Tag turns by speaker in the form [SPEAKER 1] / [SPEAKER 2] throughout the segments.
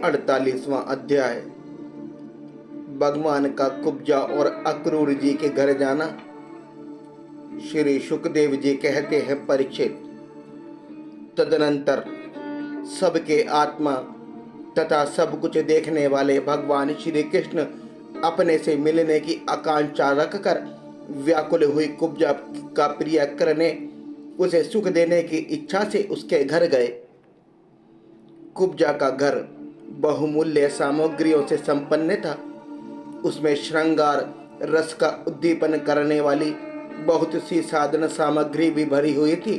[SPEAKER 1] 48वां अध्याय। भगवान का कुब्जा और अक्रूर जी के घर जाना। श्री सुखदेव जी कहते हैं, परीक्षित, तदनंतर सबके आत्मा तथा सब कुछ देखने वाले भगवान श्री कृष्ण अपने से मिलने की आकांक्षा रखकर व्याकुल हुई कुब्जा का प्रिय करने, उसे सुख देने की इच्छा से उसके घर गए। कुब्जा का घर बहुमूल्य सामग्रियों से संपन्न था। उसमें श्रृंगार रस का उद्दीपन करने वाली बहुत सी साधन सामग्री भी भरी हुई थी।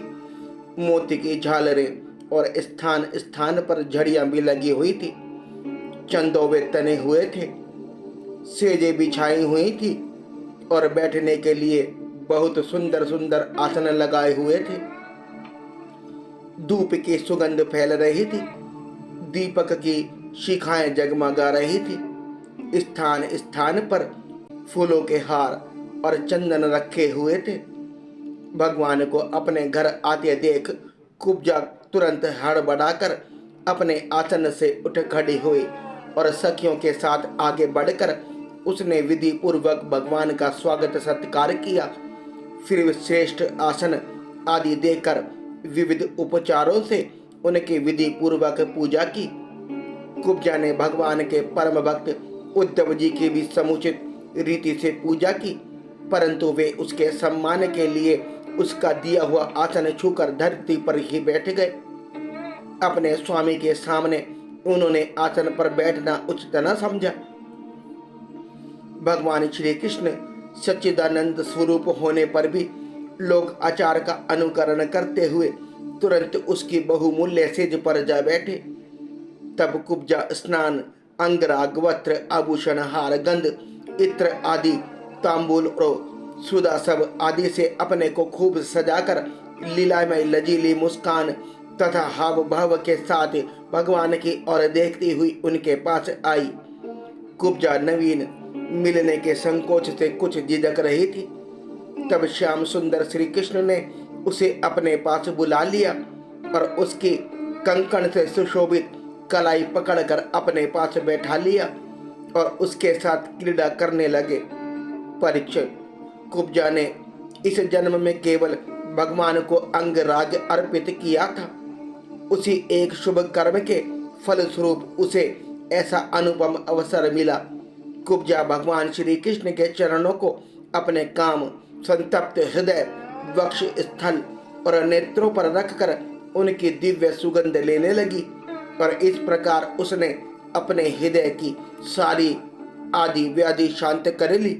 [SPEAKER 1] मोती की झालरें और स्थान स्थान पर झड़ियां भी लगी हुई थी। चंदोवे तने हुए थे, सेजे बिछाई हुई थी और बैठने के लिए बहुत सुंदर सुंदर आसन लगाए हुए थे। धूप की सुगंध फैल रही थी, दीपक की शिखाएं जगमगा रही थी। स्थान स्थान पर फूलों के हार और चंदन रखे हुए थे। भगवान को अपने घर आते देख कुब्जा तुरंत हड़बड़ाकर अपने आसन से उठ खड़ी हुई और सखियों के साथ आगे बढ़कर उसने विधि पूर्वक भगवान का स्वागत सत्कार किया। फिर श्रेष्ठ आसन आदि देकर विविध उपचारों से उनकी विधि पूर्वक पूजा की। कुब्जा ने भगवान के परम भक्त उद्धव जी की भी समुचित रीति से पूजा की, परंतु वे उसके सम्मान के लिए उसका दिया हुआ आसन छूकर धरती पर ही बैठ गए। अपने स्वामी के सामने उन्होंने आसन पर बैठना उचित न समझा। भगवान श्री कृष्ण सच्चिदानंद स्वरूप होने पर भी लोग आचार का अनुकरण करते हुए तुरंत उसकी बहुमूल्य सेज पर जा बैठे। तब कुब्जा स्नान, अंगराग, वस्त्र, आभूषण, हार, गंध, इत्र आदि तांबूल और सुधा सब आदि से अपने को खूब सजाकर लीलामय लजीली मुस्कान तथा हाव भाव के साथ भगवान की ओर देखती हुई उनके पास आई। कुब्जा नवीन मिलने के संकोच से कुछ झिझक रही थी। तब श्याम सुंदर श्री कृष्ण ने उसे अपने पास बुला लिया और उसकी कंकण से सुशोभित कलाई पकड़कर अपने पास बैठा लिया और उसके साथ क्रीड़ा करने लगे। परीक्षित, कुब्जा ने इस जन्म में केवल भगवान को अंगराग अर्पित किया था। उसी एक शुभ कर्म के फलस्वरूप उसे ऐसा अनुपम अवसर मिला। कुब्जा भगवान श्री कृष्ण के चरणों को अपने काम संतप्त हृदय, वक्ष स्थल और नेत्रों पर रखकर उनकी दिव्य सुगंध लेने लगी और इस प्रकार उसने अपने हृदय की सारी आदि व्याधि शांत कर ली।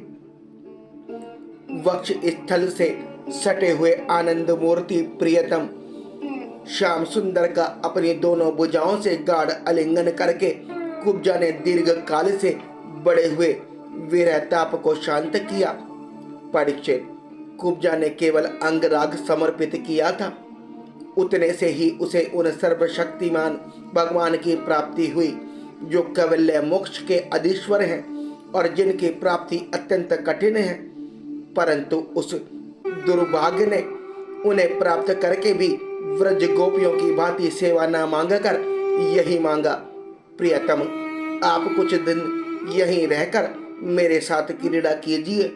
[SPEAKER 1] वक्ष स्थल से सटे हुए आनंद मूर्ति प्रियतम श्याम सुंदर का अपनी दोनों भुजाओं से गाढ़ आलिंगन करके कुब्जा ने दीर्घ काल से बढ़े हुए विरह ताप को शांत किया। परीक्षित, कुब्जा ने केवल अंगराग समर्पित किया था, उतने से ही उसे उन सर्वशक्तिमान भगवान की प्राप्ति हुई जो कैवल्य मोक्ष के अधीश्वर हैं और जिनकी प्राप्ति अत्यंत कठिन है। परंतु उस दुर्भाग्य ने उन्हें प्राप्त करके भी व्रज गोपियों की भांति सेवा न मांगकर यही मांगा, प्रियतम, आप कुछ दिन यहीं रहकर मेरे साथ क्रीड़ा कीजिए,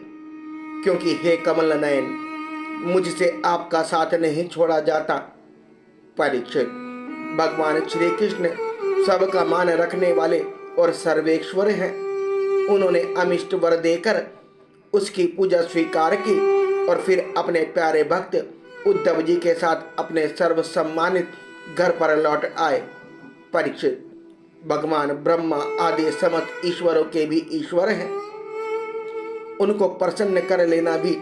[SPEAKER 1] क्योंकि हे कमल नयन, मुझसे आपका साथ नहीं छोड़ा जाता। परीक्षित, भगवान श्री कृष्ण सबका मान रखने वाले और सर्वेश्वर हैं। उन्होंने अमिष्ट वर देकर उसकी पूजा स्वीकार की और फिर अपने प्यारे भक्त उद्धव जी के साथ अपने सर्व सम्मानित घर पर लौट आए। परीक्षित, भगवान ब्रह्मा आदि समस्त ईश्वरों के भी ईश्वर हैं। उनको प्रसन्न कर लेना भी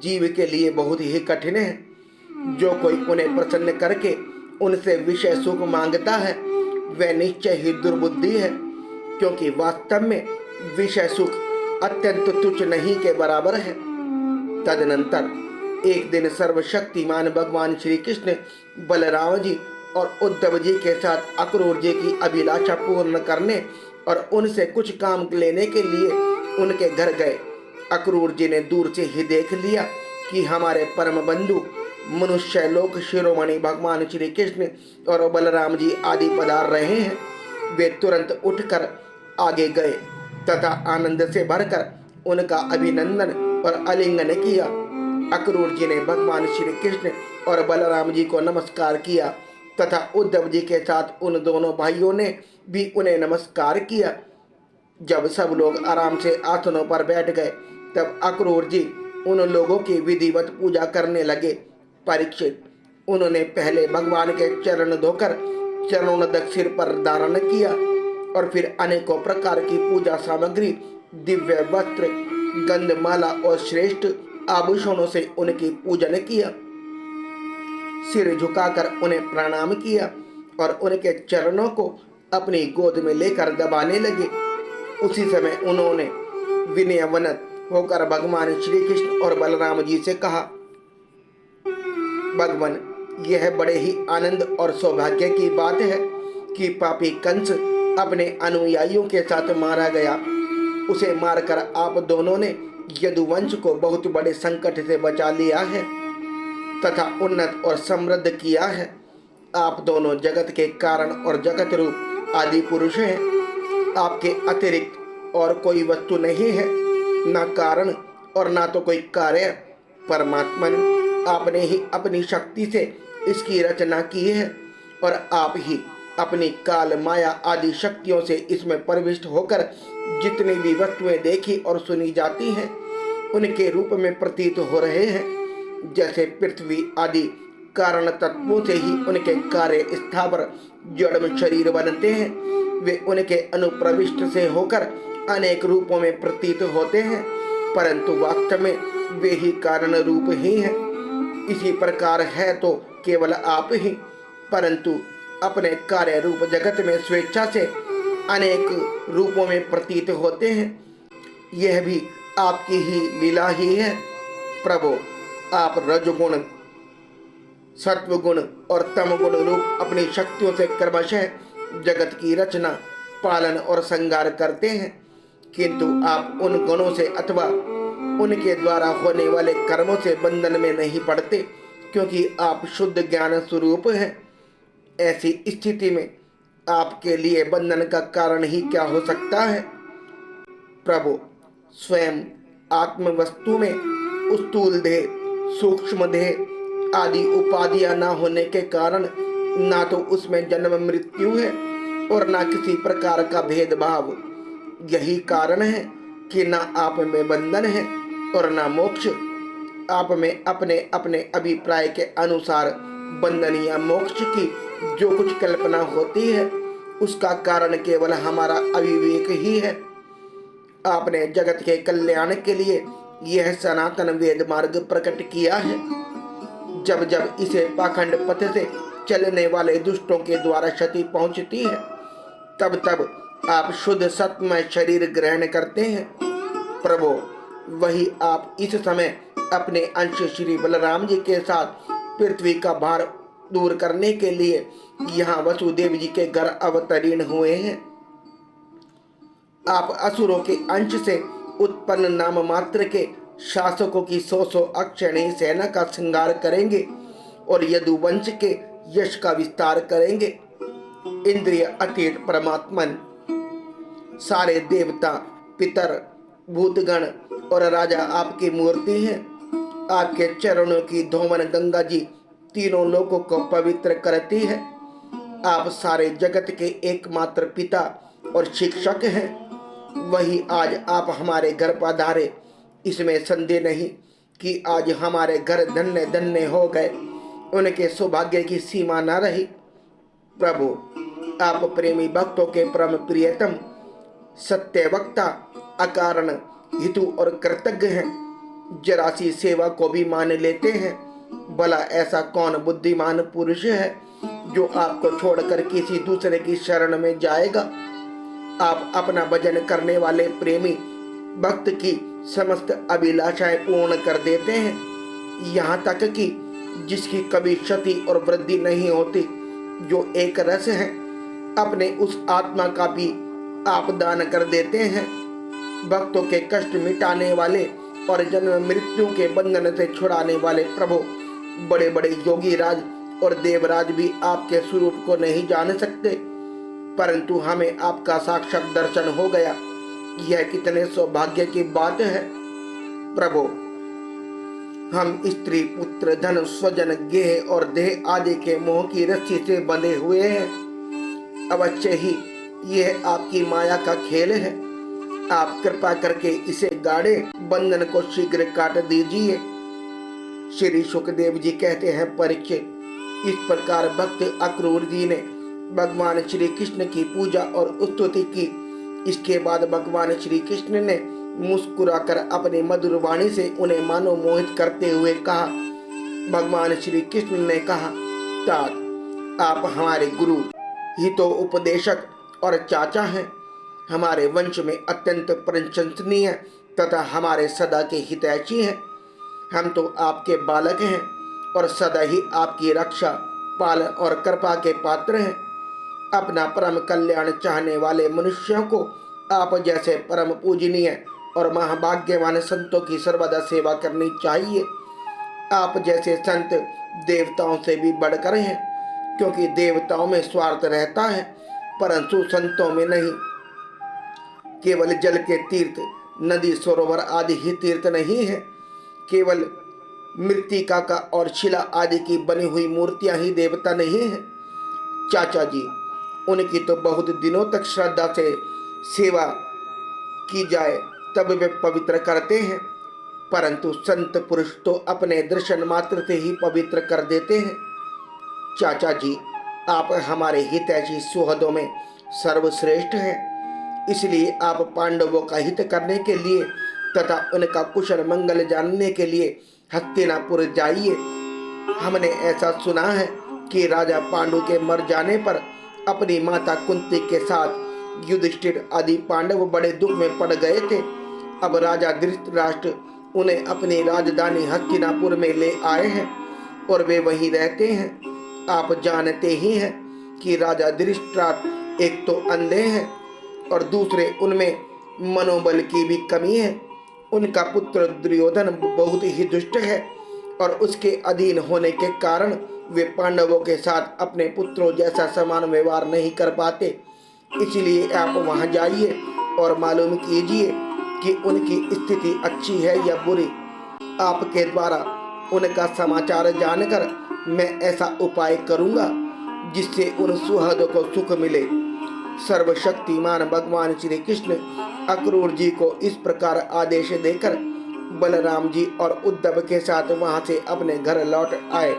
[SPEAKER 1] जीव के लिए बहुत ही कठिन है। जो कोई उन्हें प्रसन्न करके उनसे विषय सुख मांगता है वह निश्चय ही दुर्बुद्धि है, क्योंकि वास्तव में विषय सुख अत्यंत तुच्छ नहीं के बराबर है। तदनंतर एक दिन सर्वशक्तिमान भगवान श्री कृष्ण बलराम जी और उद्धव जी के साथ अक्रूर जी की अभिलाषा पूर्ण करने और उनसे कुछ काम लेने के लिए उनके घर गए। अक्रूर जी ने दूर से ही देख लिया कि हमारे परम बंधु मनुष्य लोक शिरोमणि भगवान श्री कृष्ण और बलराम जी आदि पधार रहे हैं। वे तुरंत उठकर आगे गए तथा आनंद से भरकर उनका अभिनंदन और आलिंगन किया। अक्रूर जी ने भगवान श्री कृष्ण और बलराम जी को नमस्कार किया तथा उद्धव जी के साथ उन दोनों भाइयों ने भी उन्हें नमस्कार किया। जब सब लोग आराम से आसनों पर बैठ गए तब अक्रूर जी उन लोगों की विधिवत पूजा करने लगे। परीक्षित, उन्होंने पहले भगवान के चरण धोकर चरणोदक सिर पर धारण किया और फिर अनेकों प्रकार की पूजा सामग्री, दिव्य वस्त्र, गंधमाला और श्रेष्ठ आभूषणों से उनकी पूजन किया। सिर झुकाकर उन्हें प्रणाम किया और उनके चरणों को अपनी गोद में लेकर दबाने लगे। उसी समय उन्होंने विनयवनत होकर भगवान श्री कृष्ण और बलराम जी से कहा, भगवान, यह बड़े ही आनंद और सौभाग्य की बात है कि पापी कंस अपने अनुयायियों के साथ मारा गया। उसे मारकर आप दोनों ने यदुवंश को बहुत बड़े संकट से बचा लिया है तथा उन्नत और समृद्ध किया है। आप दोनों जगत के कारण और जगत रूप आदि पुरुष हैं। आपके अतिरिक्त और कोई वस्तु नहीं है, न कारण और ना तो कोई कार्य। परमात्मन, आपने ही अपनी शक्ति से इसकी रचना की है और आप ही अपनी काल, माया आदि शक्तियों से इसमें प्रविष्ट होकर जितनी भी वस्तुएं देखी और सुनी जाती हैं उनके रूप में प्रतीत हो रहे हैं। जैसे पृथ्वी आदि कारण तत्वों से ही उनके कार्य स्थावर जड़ शरीर बनते हैं, वे उनके अनुप्रविष्ट से होकर अनेक रूपों में प्रतीत होते हैं, परंतु वास्तव में वे ही कारण रूप ही हैं। इसी प्रकार है तो केवल आप ही, परंतु अपने कार्य रूप जगत में स्वेच्छा से अनेक रूपों में प्रतीत होते हैं। यह भी आपकी ही लीला ही है। प्रभु, आप रजगुण, सत्वगुण और तमगुण रूप अपनी शक्तियों से क्रमशः जगत की रचना, पालन और संहार करते हैं, किंतु आप उन गुणों से अथवा उनके द्वारा होने वाले कर्मों से बंधन में नहीं पड़ते, क्योंकि आप शुद्ध ज्ञान स्वरूप हैं। ऐसी स्थिति में आपके लिए बंधन का कारण ही क्या हो सकता है। प्रभु, स्वयं आत्म वस्तु में स्थूल देह, सूक्ष्म देह आदि उपाधियां न होने के कारण ना तो उसमें जन्म मृत्यु है और ना किसी प्रकार का भेदभाव। यही कारण है कि ना आप में बंधन है और ना मोक्ष। आप में अपने अपने अभिप्राय के अनुसार बंधन या मोक्ष की जो कुछ कल्पना होती है उसका कारण केवल हमारा अविवेक ही है। आपने जगत के कल्याण के लिए यह सनातन वेद मार्ग प्रकट किया है। जब जब इसे पाखंड पथ से चलने वाले दुष्टों के द्वारा क्षति पहुंचती है, तब तब आप शुद्ध सत्मय शरीर ग्रहण करते हैं। प्रभु, वही आप इस समय अपने अंश श्री बलराम जी के साथ पृथ्वी का भार दूर करने के लिए यहाँ वसुदेव जी के घर अवतरीण हुए हैं। आप असुरों के अंश से उत्पन्न नाम मात्र के शासकों की 100 अक्षयणी सेना का श्रृंगार करेंगे और यदुवंश के यश का विस्तार करेंगे। इंद्रिय अतीत परमात्मन, सारे देवता, पितर, भूतगण और राजा आपकी मूर्ति हैं। आपके चरणों की धोवन गंगा जी तीनों लोगों को पवित्र करती है। आप सारे जगत के एकमात्र पिता और शिक्षक हैं। वही आज आप हमारे घर पधारे, इसमें संदेह नहीं कि आज हमारे घर धन्य धन्य हो गए। उनके सौभाग्य की सीमा न रही। प्रभु, आप प्रेमी भक्तों के परम प्रियतम, सत्य वक्ता, अकारण हितु और कृतज्ञ हैं। जरा सी सेवा को भी मान लेते हैं। भला ऐसा कौन बुद्धिमान पुरुष है जो आपको छोड़कर किसी दूसरे की शरण में जाएगा। आप अपना भजन करने वाले प्रेमी भक्त की समस्त अभिलाषाएं पूर्ण कर देते हैं, यहाँ तक कि जिसकी कभी क्षति और वृद्धि नहीं होती, जो एक रस है, अपने उस आत्मा का भी आप दान कर देते हैं। भक्तों के कष्ट मिटाने वाले और जन्म मृत्यु के बंधन से छुड़ाने वाले प्रभु, बड़े बड़े योगी राज और देवराज भी आपके स्वरूप को नहीं जान सकते। परंतु हमें आपका साक्षात दर्शन हो गया। यह कितने सौभाग्य की बात है प्रभु। हम स्त्री पुत्र धन स्वजन गेह और देह आदि के मोह की रस्सी से बंधे हुए हैं। अवश्य ही यह आपकी माया का खेल है। आप कृपा करके इसे गाढ़े बंधन को शीघ्र काट दीजिए। श्री सुखदेव जी कहते हैं, परीक्षित, इस प्रकार भक्त अक्रूर जी ने भगवान श्री कृष्ण की पूजा और स्तुति की। इसके बाद भगवान श्री कृष्ण ने मुस्कुराकर अपनी मधुर वाणी से उन्हें मानो मोहित करते हुए कहा। भगवान श्री कृष्ण ने कहा, तात, आप हमारे गुरु, हितो उपदेशक और चाचा हैं। हमारे वंश में अत्यंत प्रशंसनीय तथा हमारे सदा के हितैषी हैं। हम तो आपके बालक हैं और सदा ही आपकी रक्षा, पालन और कृपा के पात्र हैं। अपना परम कल्याण चाहने वाले मनुष्यों को आप जैसे परम पूजनीय और महाभाग्यवान संतों की सर्वदा सेवा करनी चाहिए। आप जैसे संत देवताओं से भी बढ़कर हैं, क्योंकि देवताओं में स्वार्थ रहता है परंतु संतों में नहीं। केवल जल के तीर्थ, नदी, सरोवर आदि ही तीर्थ नहीं है। केवल मृत्तिका का और शिला आदि की बनी हुई मूर्तियां ही देवता नहीं है। चाचा जी, उनकी तो बहुत दिनों तक श्रद्धा से सेवा की जाए तब वे पवित्र करते हैं, परंतु संत पुरुष तो अपने दर्शन मात्र से ही पवित्र कर देते हैं। चाचा जी, आप हमारे हितैषी सुहृदों में सर्वश्रेष्ठ हैं। इसलिए आप पांडवों का हित करने के लिए तथा उनका कुशल मंगल जानने के लिए हस्तिनापुर जाइए। हमने ऐसा सुना है कि राजा पांडु के मर जाने पर अपनी माता कुंती के साथ युधिष्ठिर आदि पांडव बड़े दुख में पड़ गए थे। अब राजा धृतराष्ट्र उन्हें अपनी राजधानी हस्तिनापुर में ले आए हैं और वे वहीं रहते हैं। आप जानते ही हैं कि राजा धृतराष्ट्र एक तो अंधे हैं और दूसरे उनमें मनोबल की भी कमी है। उनका पुत्र दुर्योधन बहुत ही दुष्ट है और उसके अधीन होने के कारण वे पांडवों के साथ अपने पुत्रों जैसा समान व्यवहार नहीं कर पाते। इसलिए आप वहां जाइए और मालूम कीजिए कि उनकी स्थिति अच्छी है या बुरी। आपके द्वारा उनका समाचार जानकर मैं ऐसा उपाय करूंगा जिससे उन सुहृदों को सुख मिले। सर्वशक्तिमान भगवान श्री कृष्ण अक्रूर जी को इस प्रकार आदेश देकर बलराम जी और उद्धव के साथ वहां से अपने घर लौट आए।